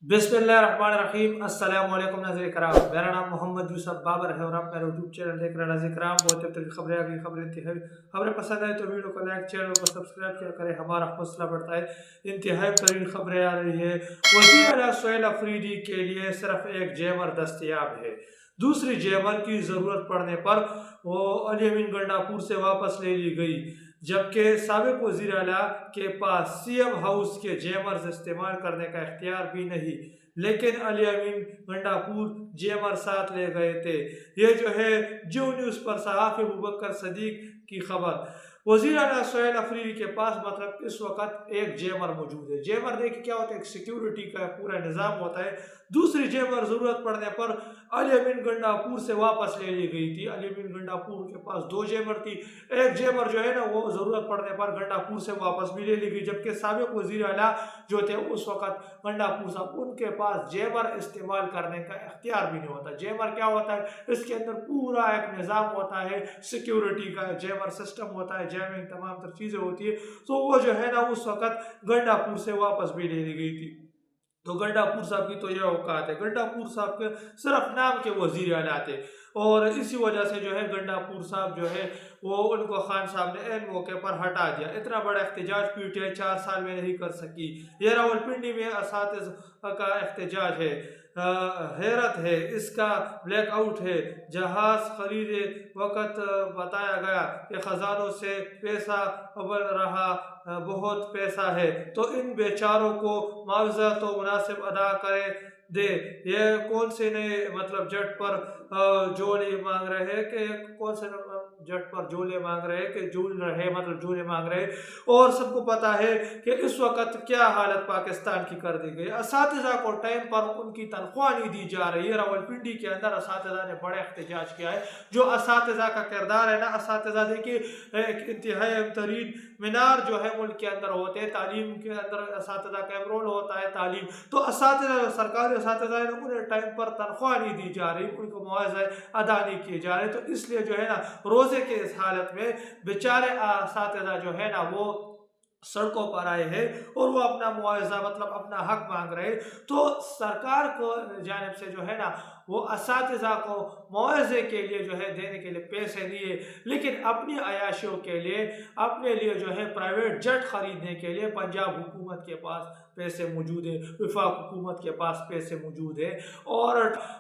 بسم اللہ الرحمن الرحیم۔ السلام علیکم ناظرین کرام، میرا نام محمد یوسف بابر ہے اور آپ میرا یوٹیوب چینل دیکھ رہے ہیں۔ ناظرین کرام، بہت طریقے خبریں آ گئی، خبریں انتہائی خبریں پسند آئے تو ویڈیو کو لائک، چینل کو سبسکرائب کیا کریں، ہمارا حوصلہ بڑھتا ہے۔ انتہائی ترین خبریں آ رہی ہے، وزیر اعلیٰ سہیل افریدی کے لیے صرف ایک جیمر دستیاب ہے۔ دوسری جیمر کی ضرورت پڑنے پر وہ علی امین گنڈاپور سے واپس لے لی گئی، جبکہ سابق وزیر اعلیٰ کے پاس سی ایم ہاؤس کے جیمرز استعمال کرنے کا اختیار بھی نہیں، لیکن علی امین گنڈاپور جیمر ساتھ لے گئے تھے۔ یہ جو ہے جیو نیوز پر صحافی ابوبکر صدیق کی خبر۔ وزیر اعلیٰ سہیل افریدی کے پاس مطلب اس وقت ایک جیمر موجود ہے۔ جیمر دیکھیں کیا ہوتا ہے، ایک سیکیورٹی کا پورا نظام ہوتا ہے۔ دوسری جیمر ضرورت پڑنے پر علی امین گنڈاپور سے واپس لے لی گئی تھی۔ علی امین گنڈاپور کے پاس دو جیمر تھی، ایک جیمر جو ہے نا وہ ضرورت پڑنے پر گنڈاپور سے واپس بھی لے لی گئی، جبکہ سابق وزیر اعلیٰ جو تھے اس وقت گنڈاپور صاحب، ان کے پاس جیمر استعمال کرنے کا اختیار بھی نہیں ہوتا۔ جیمر کیا ہوتا ہے، اس کے اندر پورا ایک نظام ہوتا ہے، سیکیورٹی کا جیمر سسٹم ہوتا ہے، جیمنگ تمام تر چیزیں ہوتی ہے۔ تو وہ جو ہے نا اس وقت گنڈاپور سے واپس بھی لے لی گئی تھی۔ تو گنڈاپور صاحب کی تو یہ اوقات ہے، گنڈاپور صاحب کے صرف نام کے وزیر اعلیٰ تھے، اور اسی وجہ سے جو ہے گنڈاپور صاحب جو ہے وہ ان کو خان صاحب نے این موقع پر ہٹا دیا۔ اتنا بڑا احتجاج پی ٹی آئی 4 سال میں نہیں کر سکی۔ یہ راولپنڈی میں اساتذہ کا احتجاج ہے، حیرت ہے، اس کا بلیک آؤٹ ہے۔ جہاز خریدے وقت بتایا گیا کہ خزانوں سے پیسہ ابل رہا، بہت پیسہ ہے، تو ان بیچاروں کو معاوضہ تو مناسب ادا کرے دے۔ یہ کون سے نئے مطلب جٹ پر جولے مانگ رہے ہیں کہ کون سے جٹ پر جولے مانگ رہے ہیں کہ جول رہے مطلب جولے مانگ رہے، اور سب کو پتا ہے کہ اس وقت کیا حالت پاکستان کی کر دی گئی۔ اساتذہ کو ٹائم پر ان کی تنخواہ نہیں دی جا رہی ہے۔ راولپنڈی کے اندر اساتذہ نے بڑا احتجاج کیا ہے۔ جو اساتذہ کا کردار ہے نا، اساتذہ دیکھیے ایک انتہائی ترین مینار جو ہے ملک کے اندر ہوتے ہیں، تعلیم کے اندر اساتذہ کا رول ہوتا ہے تعلیم۔ تو اساتذہ، سرکاری اساتذہ ہے، انہیں ٹائم پر تنخواہ نہیں دی جا رہی، ان کو معاوضہ ادا نہیں کیے جا رہے، تو اس لیے جو ہے نا روزے کے اس حالت میں بیچارے اساتذہ جو ہے نا وہ سڑکوں پر آئے ہیں اور وہ اپنا معاوضہ مطلب اپنا حق مانگ رہے۔ تو سرکار کو جانب سے جو ہے نا وہ اساتذہ کو معاوضے کے لیے جو ہے دینے کے لیے پیسے دیے، لیکن اپنی عیاشیوں کے لیے، اپنے لیے جو ہے پرائیویٹ جٹ خریدنے کے لیے پنجاب حکومت کے پاس پیسے موجود ہیں، وفاق حکومت کے پاس پیسے موجود ہیں۔ اور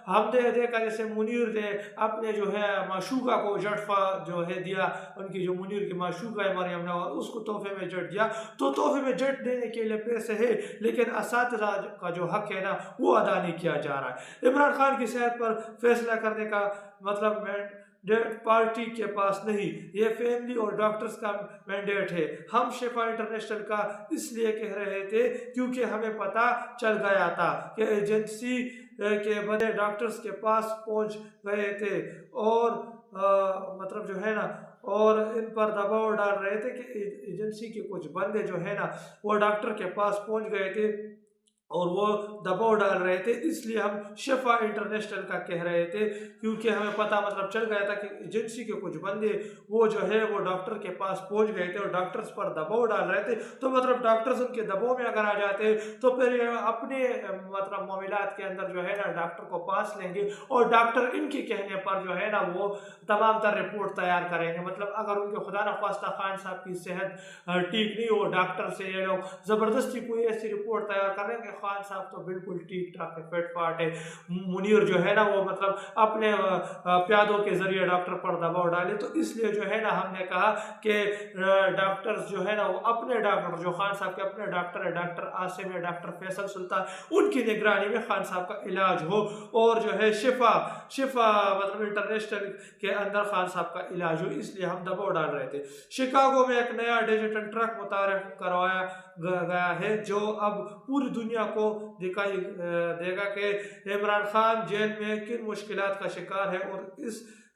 ہم نے دیکھا جیسے منیر نے اپنے جو ہے معشوقہ کو جٹ جو ہے دیا، ان کی جو منیر کی معشوقہ ہے مریم نواز، اس کو تحفے میں جٹ دیا، تو تحفے میں جٹ دینے کے لیے پیسے ہے، لیکن اساتذہ کا جو حق ہے نا وہ ادا نہیں کیا جا رہا ہے۔ عمران خان کی صحت پر فیصلہ کرنے کا مطلب مینڈیٹ پارٹی کے پاس نہیں، یہ فیملی اور ڈاکٹرز کا مینڈیٹ ہے۔ ہم شفا انٹرنیشنل کا اس لیے کہہ رہے تھے کیونکہ ہمیں پتہ چل گیا تھا کہ ایجنسی کے بندے ڈاکٹرز کے پاس پہنچ گئے تھے، اور مطلب جو ہے نا اور ان پر دباؤ ڈال رہے تھے کہ ایجنسی کے کچھ بندے جو ہے نا وہ ڈاکٹر کے پاس پہنچ گئے تھے اور وہ دباؤ ڈال رہے تھے، اس لیے ہم شفا انٹرنیشنل کا کہہ رہے تھے، کیونکہ ہمیں پتہ مطلب چل گیا تھا کہ ایجنسی کے کچھ بندے وہ جو ہے وہ ڈاکٹر کے پاس پہنچ گئے تھے اور ڈاکٹرز پر دباؤ ڈال رہے تھے، تو مطلب ڈاکٹرز ان کے دباؤ میں اگر آ جاتے تو پھر اپنے مطلب معاملات کے اندر جو ہے نا ڈاکٹر کو پاس لیں گے، اور ڈاکٹر ان کے کہنے پر جو ہے نا وہ تمام تر رپورٹ تیار کریں گے۔ مطلب اگر ان کے خدا نخواستہ خان صاحب کی صحت ٹھیک نہیں ہو، ڈاکٹر سے یہ لوگ زبردستی کوئی ایسی رپورٹ تیار کر رہے ہیں کہ خان صاحب تو بالکل ٹھیک ٹھاک ہے، فٹ فاٹ ہے، منیر جو ہے نا وہ مطلب اپنے پیادوں کے ذریعے ڈاکٹر پر دباؤ ڈالے، تو اس لیے جو ہے نا ہم نے کہا کہ ڈاکٹرز جو ہے نا وہ اپنے ڈاکٹر، جو خان صاحب کے اپنے ڈاکٹر ہے، ڈاکٹر عاصم ہے، ڈاکٹر فیصل سلطان، ان کی نگرانی میں خان صاحب کا علاج ہو، اور جو ہے شفا مطلب انٹرنیشنل کے اندر خان صاحب کا علاج ہو، اس لیے ہم دباؤ ڈال رہے تھے۔ شکاگو میں ایک نیا ڈیجیٹل ٹرک متعارف کروایا گیا ہے جو اب پوری دنیا کو دکھائی دے گا کہ عمران خان جیل میں کن مشکلات کا شکار ہے، اور اس